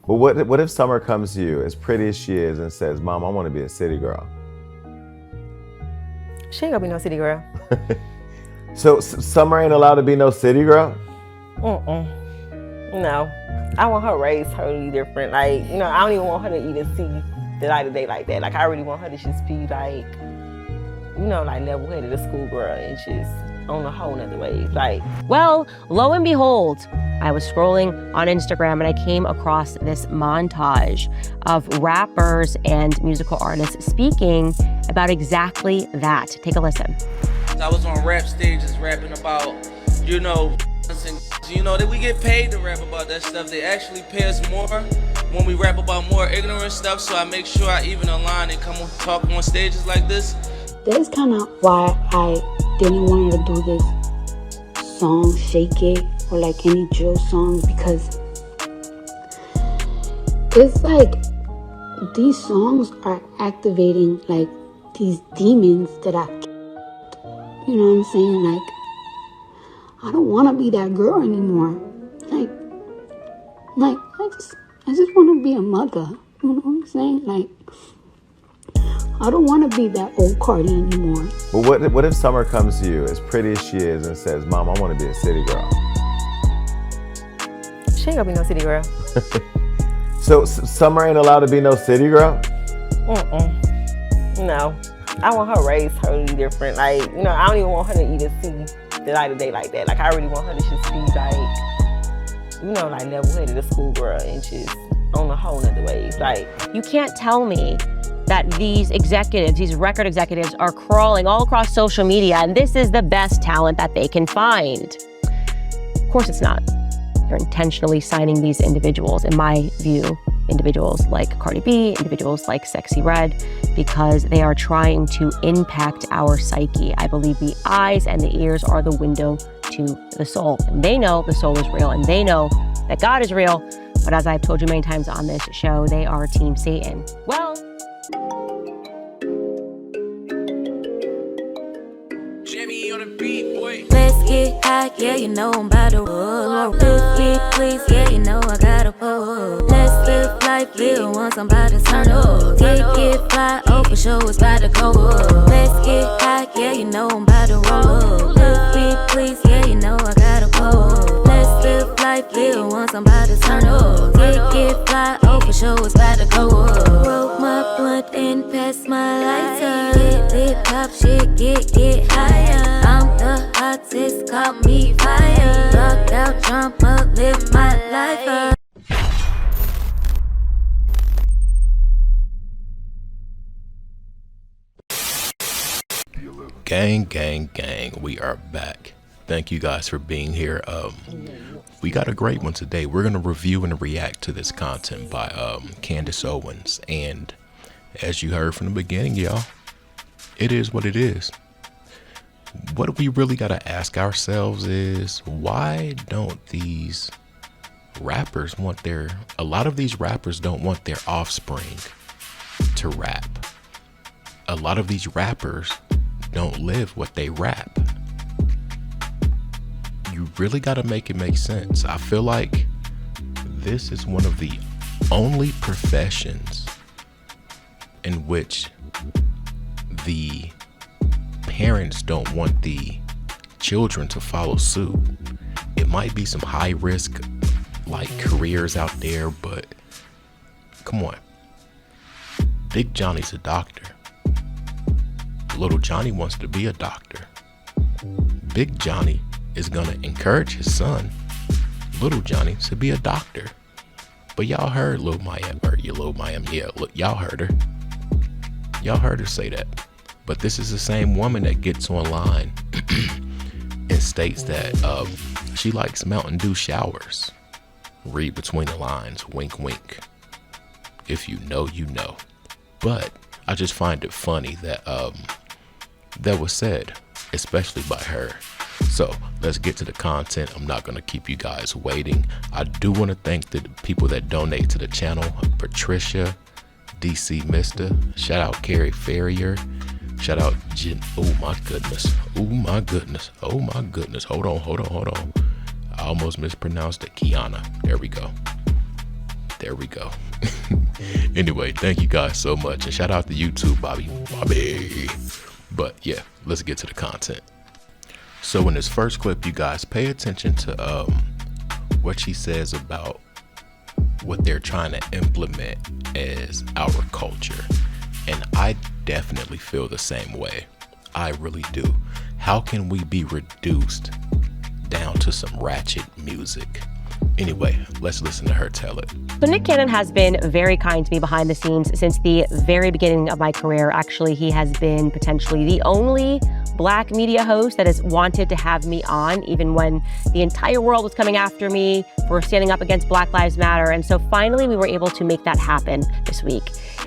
But what if Summer comes to you, as pretty as she is, and says, "Mom, I want to be a city girl"? She ain't gonna be no city girl. So Summer ain't allowed to be no city girl? No. I want her raised totally different. Like, you know, I don't even want her to even see the light of day like that. Like, I really want her to just be like, you know, like level-headed, a schoolgirl, and just on a whole nother wave. Like, well, lo and behold, I was scrolling on Instagram and I came across this montage of rappers and musical artists speaking about exactly that. Take a listen. I was on rap stages rapping about, you know, that we get paid to rap about that stuff. They actually pay us more when we rap about more ignorant stuff, so I make sure I even a line and come talk on stages like this. That's kind of why I didn't want to do this song, Shake It, or like any drill songs, because it's like these songs are activating like these demons that you know what I'm saying? Like, I don't want to be that girl anymore. Like I just want to be a mother. You know what I'm saying? Like, I don't want to be that old Cardi anymore. But what if Summer comes to you, as pretty as she is, and says, "Mom, I want to be a city girl"? she ain't gonna be no city girl. So Summer ain't allowed to be no city girl? No. I want her raised totally different. Like, you know, I don't even want her to even see the light of day like that. Like, I really want her to just be like, you know, like level-headed, a schoolgirl, and just on a whole nother wave. Like, you can't tell me that these executives, these record executives, are crawling all across social media and this is the best talent that they can find. Of course it's not. They're intentionally signing these individuals, in my view, individuals like Cardi B, individuals like Sexy Red, because they are trying to impact our psyche. I believe the eyes and the ears are the window to the soul. And they know the soul is real, and they know that God is real. But as I've told you many times on this show, they are Team Satan. Well, Jimmy on the beat, boy. Let's get high, yeah, you know I'm about to roll. Let's get please, yeah, you know I gotta pull. Let's live life, live once, I'm about to turn up. Get fly, oh for sure, it's about to go up. Let's get high, yeah, you know I'm about to roll. Let's get please, yeah, you know I gotta pull. Let's live life, live once, I'm about to turn up. Get fly, oh for sure, it's about to go up. Roll my blunt and pass my lighter. Get lit, pop shit, get higher. I'm the hottest, call me fire. Rock out, jump up, live my life up. Gang, we are back. Thank you guys for being here. We got a great one today. We're gonna review and react to this content by Candance Owens, and as you heard from the beginning, y'all, it is what it is. What we really gotta ask ourselves is, why don't these rappers want a lot of these rappers don't want their offspring to rap. A lot of these rappers don't live what they rap. You really got to make it make sense. I feel like this is one of the only professions in which the parents don't want the children to follow suit. It might be some high risk like careers out there, but come on. Big Johnny's a doctor. Little Johnny wants to be a doctor. Big Johnny is gonna encourage his son, Little Johnny, to be a doctor. But y'all heard Lil Miami, yeah, look, y'all heard her. Y'all heard her say that. But this is the same woman that gets online and states that she likes Mountain Dew showers. Read between the lines, wink, wink. If you know, you know. But I just find it funny that that was said, especially by her. So let's get to the content. I'm not going to keep you guys waiting. I do want to thank the people that donate to the channel. Patricia, DC Mister, shout out Carrie Ferrier, shout out Jen. Oh my goodness. Hold on. I almost mispronounced it. Kiana. There we go. There we go. Anyway, thank you guys so much. And shout out to YouTube, Bobby. But yeah, let's get to the content. So in this first clip, you guys pay attention to what she says about what they're trying to implement as our culture. And I definitely feel the same way. I really do. How can we be reduced down to some ratchet music? Anyway, let's listen to her tell it. So Nick Cannon has been very kind to me behind the scenes since the very beginning of my career. Actually, he has been potentially the only Black media host that has wanted to have me on, even when the entire world was coming after me for standing up against Black Lives Matter. And so finally, we were able to make that happen this week.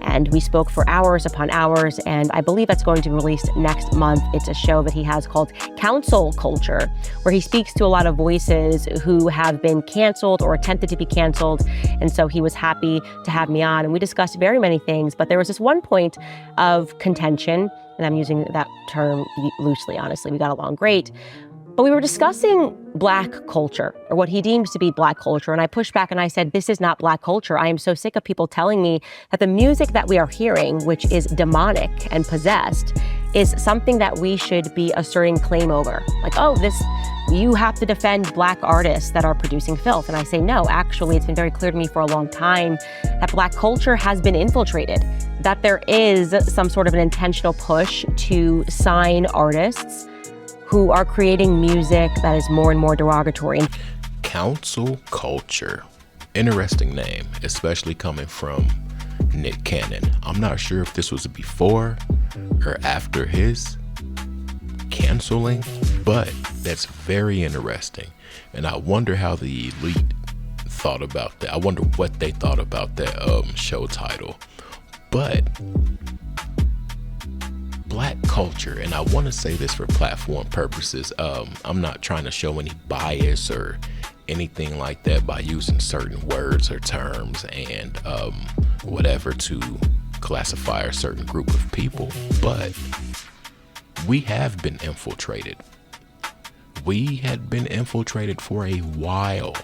And we spoke for hours upon hours, and I believe that's going to be released next month. It's a show that he has called Council Culture, where he speaks to a lot of voices who have been canceled or attempted to be canceled. And so he was happy to have me on, and we discussed very many things. But there was this one point of contention, and I'm using that term loosely, honestly. We got along great. But we were discussing Black culture, or what he deems to be Black culture. And I pushed back and I said, this is not Black culture. I am so sick of people telling me that the music that we are hearing, which is demonic and possessed, is something that we should be asserting claim over. Like, oh, you have to defend Black artists that are producing filth. And I say, no, actually, it's been very clear to me for a long time that Black culture has been infiltrated, that there is some sort of an intentional push to sign artists who are creating music that is more and more derogatory. Council culture. Interesting name, especially coming from Nick Cannon. I'm not sure if this was before or after his canceling, but that's very interesting. And I wonder how the elite thought about that. I wonder what they thought about that show title. But Black culture, and I want to say this for platform purposes, I'm not trying to show any bias or anything like that by using certain words or terms and whatever to classify a certain group of people, but we have been infiltrated. We had been infiltrated for a while.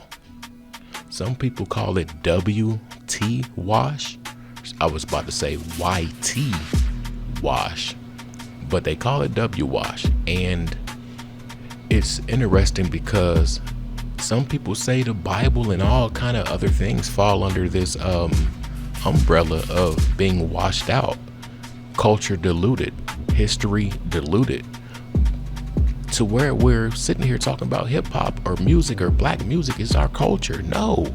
Some people call it WT wash. I was about to say YT wash, but they call it W wash. And it's interesting because some people say the Bible and all kind of other things fall under this umbrella of being washed out, culture diluted, history diluted, to where we're sitting here talking about hip hop or music or Black music is our culture. No,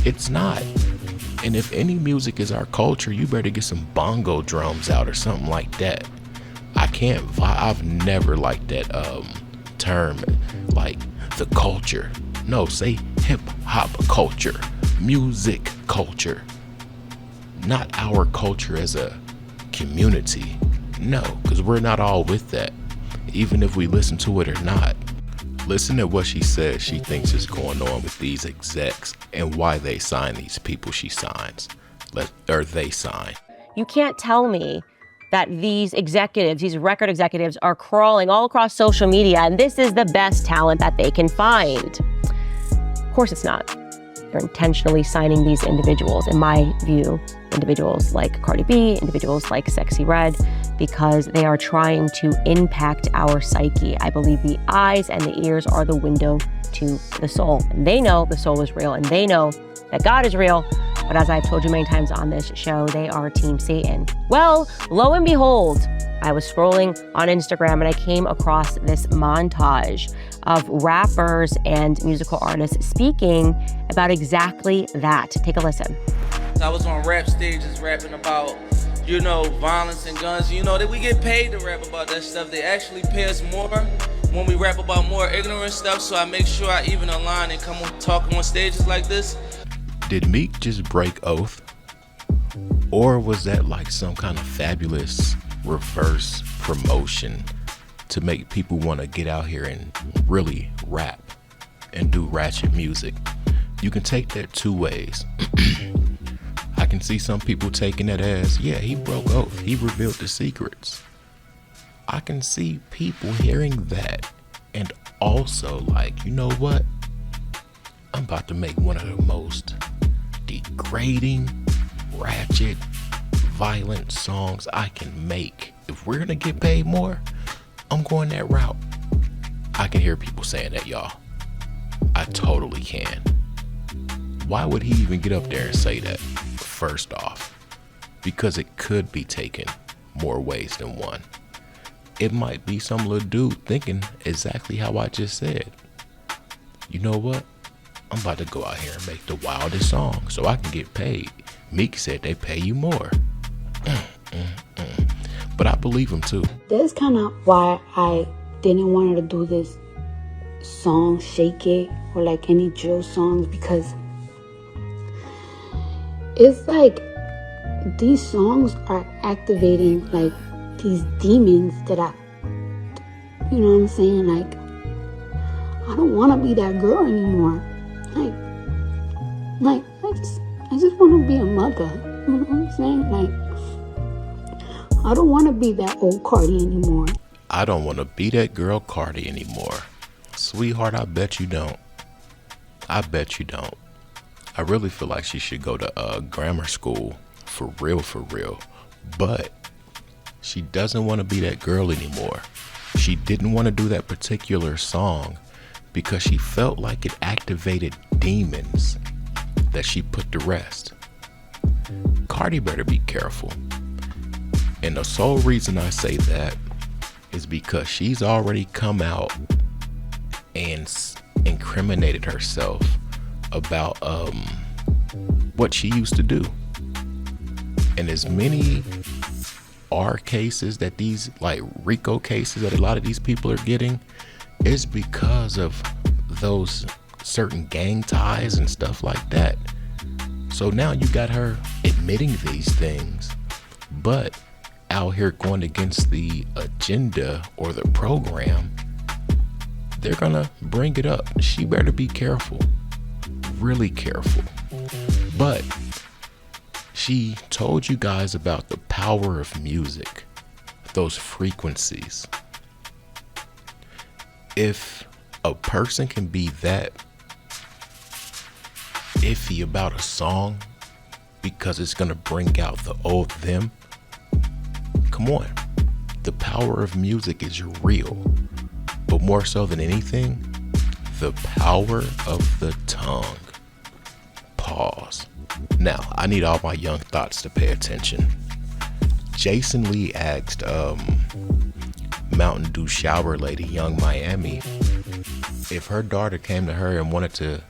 it's not. And if any music is our culture, you better get some bongo drums out or something like that. I've never liked that term, like the culture. No, say hip hop culture, music culture, not our culture as a community. No, because we're not all with that, even if we listen to it or not. Listen to what she says she thinks is going on with these execs and why they sign these people she signs, or they sign. You can't tell me that these executives, these record executives, are crawling all across social media and this is the best talent that they can find. Of course it's not. They're intentionally signing these individuals, in my view, individuals like Cardi B, individuals like Sexy Red, because they are trying to impact our psyche. I believe the eyes and the ears are the window to the soul. And they know the soul is real, and they know that God is real. But as I've told you many times on this show, they are Team Satan. Well, lo and behold, I was scrolling on Instagram and I came across this montage of rappers and musical artists speaking about exactly that. Take a listen. I was on rap stages rapping about, violence and guns. That we get paid to rap about that stuff. They actually pay us more when we rap about more ignorant stuff. So I make sure I even align and come talk on stages like this. Did Meek just break oath? Or was that like some kind of fabulous reverse promotion to make people want to get out here and really rap and do ratchet music? You can take that two ways. I can see some people taking it as, yeah, he broke oath, he revealed the secrets. I can see people hearing that and also like, you know what? I'm about to make one of the most degrading, ratchet, violent songs I can make. If we're gonna get paid more, I'm going that route. I can hear people saying that, y'all. I totally can. Why would he even get up there and say that? First off, because it could be taken more ways than one. It might be some little dude thinking exactly how I just said. You know what? I'm about to go out here and make the wildest song so I can get paid. Meek said they pay you more. But I believe him too. That's kind of why I didn't want her to do this song, Shake It, or like any drill songs, because it's like these songs are activating like these demons that you know what I'm saying? Like, I don't want to be that girl anymore. Like I just want to be a mother. You know what I'm saying? Like, I don't want to be that old Cardi anymore. I don't want to be that girl Cardi anymore. Sweetheart, I bet you don't. I bet you don't. I really feel like she should go to grammar school for real. But she doesn't want to be that girl anymore. She didn't want to do that particular song because she felt like it activated demons that she put to rest. Cardi better be careful. And the sole reason I say that is because she's already come out and incriminated herself about what she used to do. And as many are cases that these, like RICO cases that a lot of these people are getting, is because of those certain gang ties and stuff like that. So now you got her admitting these things, but out here going against the agenda or the program. They're gonna bring it up. She better be careful, really careful. But she told you guys about the power of music, those frequencies. If a person can be that iffy about a song because it's gonna bring out the old them, come on. The power of music is real. But more so than anything, the power of the tongue. Pause. Now, I need all my young thoughts to pay attention. Jason Lee asked Mountain Dew shower lady, Young Miami, if her daughter came to her and wanted to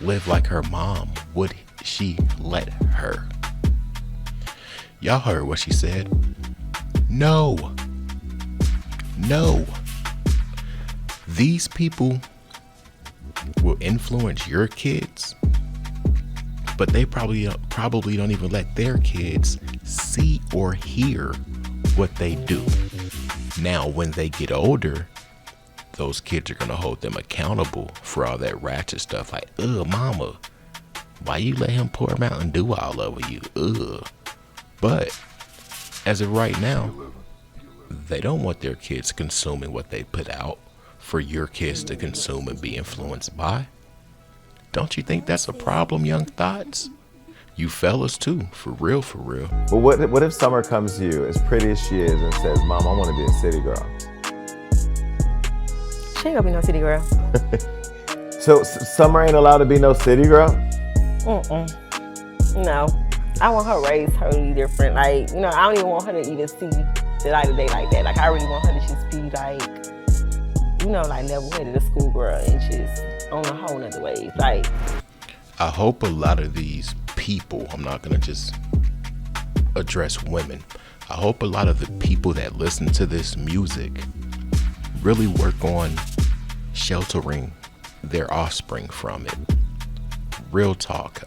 live like her mom, would she let her? Y'all heard what she said. No. These people will influence your kids, but they probably don't even let their kids see or hear what they do. Now, when they get older, those kids are gonna hold them accountable for all that ratchet stuff, like, mama, why you let him pour Mountain Dew all over you? But as of right now, they don't want their kids consuming what they put out for your kids to consume and be influenced by. Don't you think that's a problem, young thoughts? You fellas too, for real. But what if Summer comes to you as pretty as she is and says, Mom, I want to be a city girl? She ain't gonna be no city girl. So Summer ain't allowed to be no city girl? No. I want her raised totally different. Like, you know, I don't even want her to even see the light of day like that. Like, I really want her to just be like, you know, like level-headed, a schoolgirl, and just on a whole nother wave. Like, I hope a lot of these people, I'm not gonna just address women, I hope a lot of the people that listen to this music really work on sheltering their offspring from it. Real talk.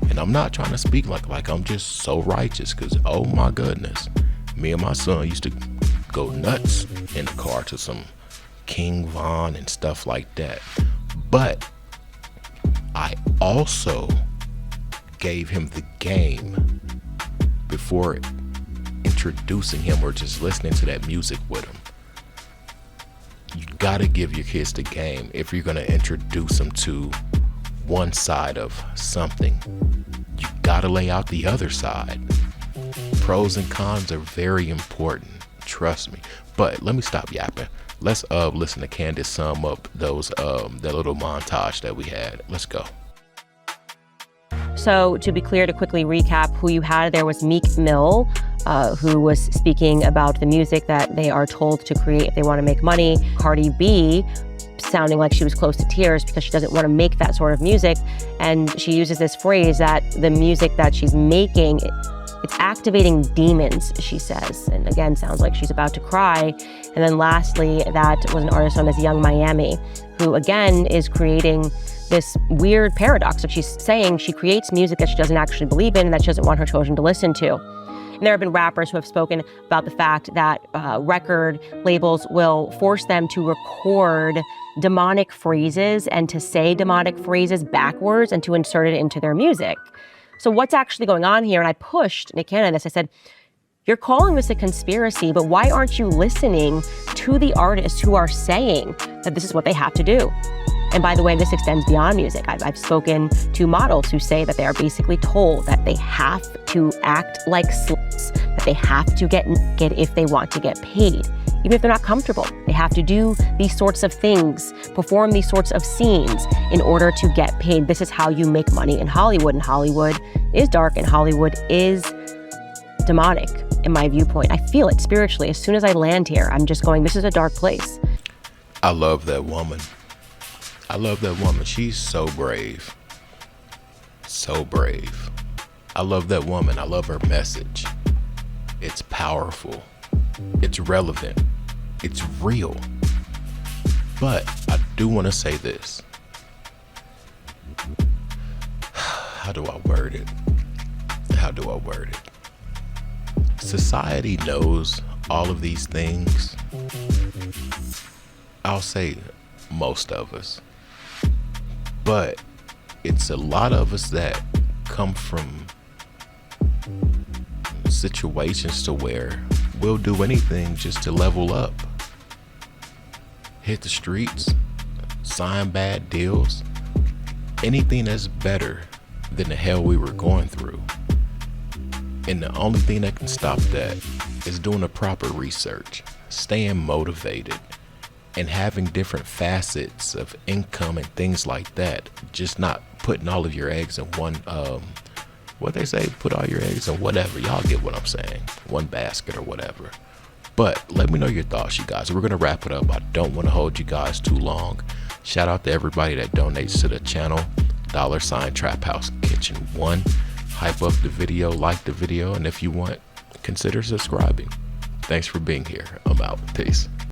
And I'm not trying to speak like I'm just so righteous, because oh my goodness, me and my son used to go nuts in the car to some King Von and stuff like that. But I also gave him the game before introducing him or just listening to that music with him. You gotta give your kids the game if you're gonna introduce them to one side of something, you gotta lay out the other side. Pros and cons are very important, trust me. But let me stop yapping. Let's listen to Candance sum up those that little montage that we had. Let's go. So to be clear, to quickly recap, who you had there was Meek Mill, who was speaking about the music that they are told to create if they want to make money. Cardi B, sounding like she was close to tears because she doesn't want to make that sort of music. And she uses this phrase that the music that she's making, it's activating demons, she says. And again, sounds like she's about to cry. And then lastly, that was an artist known as Young Miami, who again is creating this weird paradox of she's saying she creates music that she doesn't actually believe in and that she doesn't want her children to listen to. And there have been rappers who have spoken about the fact that record labels will force them to record demonic phrases and to say demonic phrases backwards and to insert it into their music. So what's actually going on here? And I pushed Nick Cannon this. I said, you're calling this a conspiracy, but why aren't you listening to the artists who are saying that this is what they have to do? And by the way, this extends beyond music. I've spoken to models who say that they are basically told that they have to act like sluts, that they have to get naked if they want to get paid, even if they're not comfortable. They have to do these sorts of things, perform these sorts of scenes in order to get paid. This is how you make money in Hollywood. And Hollywood is dark and Hollywood is demonic, in my viewpoint. I feel it spiritually. As soon as I land here, I'm just going, this is a dark place. I love that woman. I love that woman. She's so brave. So brave. I love that woman. I love her message. It's powerful. It's relevant. It's real. But I do want to say this. How do I word it? Society knows all of these things. I'll say most of us. But it's a lot of us that come from situations to where we'll do anything just to level up. Hit the streets, sign bad deals, anything that's better than the hell we were going through. And the only thing that can stop that is doing the proper research, staying motivated, and having different facets of income and things like that. Just not putting all of your eggs in one, what they say, put all your eggs in whatever. Y'all get what I'm saying. One basket or whatever. But let me know your thoughts, you guys. We're going to wrap it up. I don't want to hold you guys too long. Shout out to everybody that donates to the channel. $ Trap House Kitchen 1. Hype up the video, like the video, and if you want, consider subscribing. Thanks for being here. I'm out. Peace.